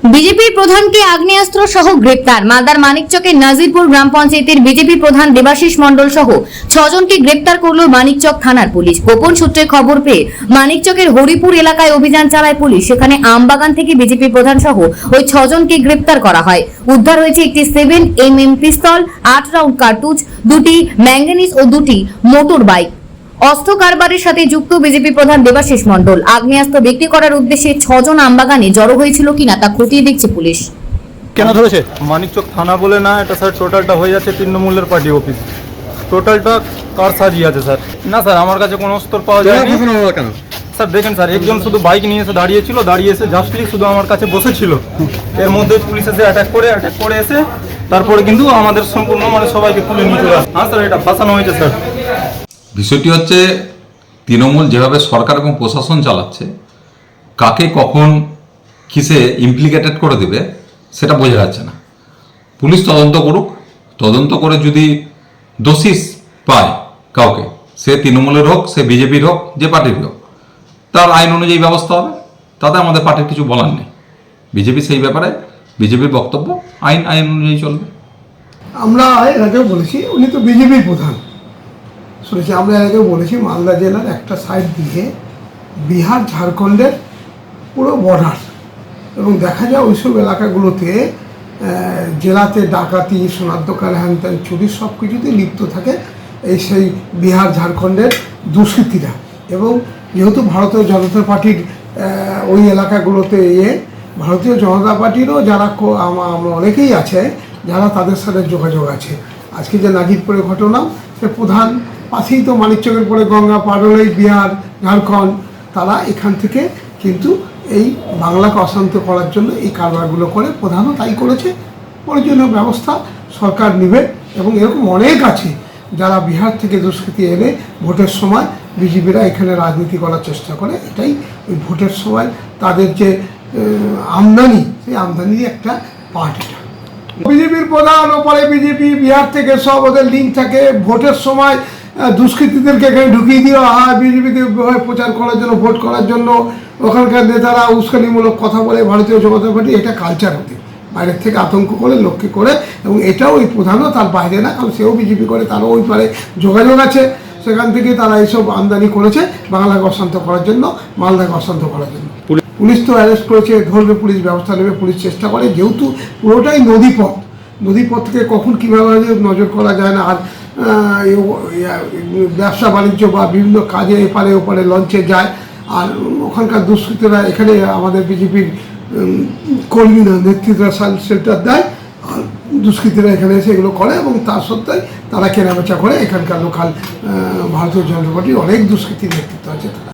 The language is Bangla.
বিজেপি প্রধানকে আগ্নেয়াস্ত্র সহ গ্রেপ্তার। মালদার মানিকচকের নাজিরপুর গ্রাম পঞ্চায়েতের বিজেপি প্রধান দেবাশিস মণ্ডল সহ 6 জনকে গ্রেপ্তার করল মানিকচক থানার পুলিশ। গোপন সূত্রে খবর পেয়ে মানিকচকের হরিপুর এলাকায় অভিযান চালায় পুলিশ। সেখানে আমবাগান থেকে বিজেপি প্রধান সহ ওই 6 জনকে গ্রেপ্তার করা হয়। উদ্ধার হয়েছে একটি 7mm পিস্তল, 8 রাউন্ড কার্তুজ, 2টি ম্যাঙ্গানিজ ও 2টি মোটর বাইক। অস্ত্র কারবারের সাথে যুক্ত বিজেপি প্রধান দেবাশিস মণ্ডল। আগ্নেয়াস্ত্র বিক্রি করার উদ্দেশ্যে 6 জন আমবাগানে জড়ো হয়েছিল কিনা তা খতিয়ে দেখছে পুলিশ। কেন ধরেছে? মানিকচক থানা বলে না, এটা স্যার টোটালটা হয়ে যাচ্ছে তৃণমূলের পার্টি অফিস। টোটালটা কার সাজিয়ে আছে স্যার? না স্যার, আমার কাছে কোনো অস্ত্র পাওয়া যায়নি। কেন স্যার দেখেন স্যার, একজন শুধু বাইক নিয়ে এসে দাঁড়িয়ে এসে জাস্টলি শুধু আমার কাছে বসেছিল। এর মধ্যে পুলিশ এসে অ্যাটাক করে এসে তারপরে কিন্তু আমাদের সম্পূর্ণ সবাইকে তুলে নিয়ে চলে আসে। হ্যাঁ স্যার, এটা ফাঁসানো হয়েছে স্যার। বিষয়টি হচ্ছে তৃণমূল যেভাবে সরকার এবং প্রশাসন চালাচ্ছে, কাকে কখন কিসে ইমপ্লিকেটেড করে দেবে সেটা বোঝা যাচ্ছে না। পুলিশ তদন্ত করুক, তদন্ত করে যদি দোষী পায় কাউকে, সে তৃণমূলের হোক, সে বিজেপির হোক, যে পার্টির হোক, তার আইন অনুযায়ী ব্যবস্থা হবে। তাতে আমাদের পার্টির কিছু বলার নেই। বিজেপি সেই ব্যাপারে, বিজেপির বক্তব্য আইন অনুযায়ী চলবে। আমরা এর আগেও বলেছি, উনি তো বিজেপির প্রধান শুনেছি। আমরা এর আগেও বলেছি, মালদা জেলার একটা সাইড দিয়ে বিহার ঝাড়খণ্ডের পুরো বর্ডার, এবং দেখা যায় ওইসব এলাকাগুলোতে জেলাতে ডাকাতি, সোনার দোকান, হ্যান ত্যান, চুরি সব কিছুতে লিপ্ত থাকে সেই বিহার ঝাড়খণ্ডের দুষ্কৃতীরা। এবং যেহেতু ভারতীয় জনতা পার্টির ওই এলাকাগুলোতে ভারতীয় জনতা পার্টিরও যারা আমরা অনেকেই আছে যারা তাদের সাথে যোগাযোগ আছে। আজকে যে নাজিরপুরের ঘটনা, সে প্রধান পাশেই তো মানিকচকের পরে গঙ্গা পাড়লেই বিহার ঝাড়খণ্ড, তারা এখান থেকে কিন্তু এই বাংলাকে অশান্ত করার জন্য এই কারবারগুলো করে, প্রধানও তাই করেছে। প্রয়োজনীয় ব্যবস্থা সরকার নেবে। এবং এরকম অনেক আছে যারা বিহার থেকে দুষ্কৃতী এনে ভোটের সময় বিজেপিরা এখানে রাজনীতি করার চেষ্টা করে। এটাই ওই ভোটের সময় তাদের যে আমদানি, সেই আমদানির একটা পার্ট এটা। বিজেপির প্রধান ওপরে বিজেপি, বিহার থেকে সব ওদের লিঙ্ক থাকে। ভোটের সময় দুষ্কৃতীদেরকে এখানে ঢুকিয়ে দেওয়া হয় বিজেপিতে প্রচার করার জন্য, ভোট করার জন্য। ওখানকার নেতারা উস্কানিমূলক কথা বলে ভারতীয় জনতা পার্টি, এটা কালচার হতে বাইরের থেকে আতঙ্ক করে, লক্ষ্য করে। এবং এটাও ওই প্রধানও তার বাইরে না, কারণ সেও বিজেপি করে, তারও ওই পারে যোগাযোগ আছে। সেখান থেকে তারা এইসব আমদানি করেছে বাংলাকে অশান্ত করার জন্য, মালদাকে অশান্ত করার জন্য। পুলিশ তো অ্যারেস্ট করেছে, ধরবে, পুলিশ ব্যবস্থা নেবে, পুলিশ চেষ্টা করে। যেহেতু পুরোটাই নদীপথ থেকে কখন কীভাবে নজর করা যায় না। আর ব্যবসা বাণিজ্য বা বিভিন্ন কাজে এপারে ওপারে লঞ্চে যায়। আর ওখানকার দুষ্কৃতীরা এখানে আমাদের বিজেপির কর্মীরা, নেতৃত্বরা শেল্টার দেয়। আর দুষ্কৃতীরা এখানে এসে এগুলো করে, এবং তার সত্ত্বেই তারা কেনাবেচা করে। এখানকার লোকাল ভারতীয় জনতা পার্টির অনেক দুষ্কৃতীর নেতৃত্ব আছে।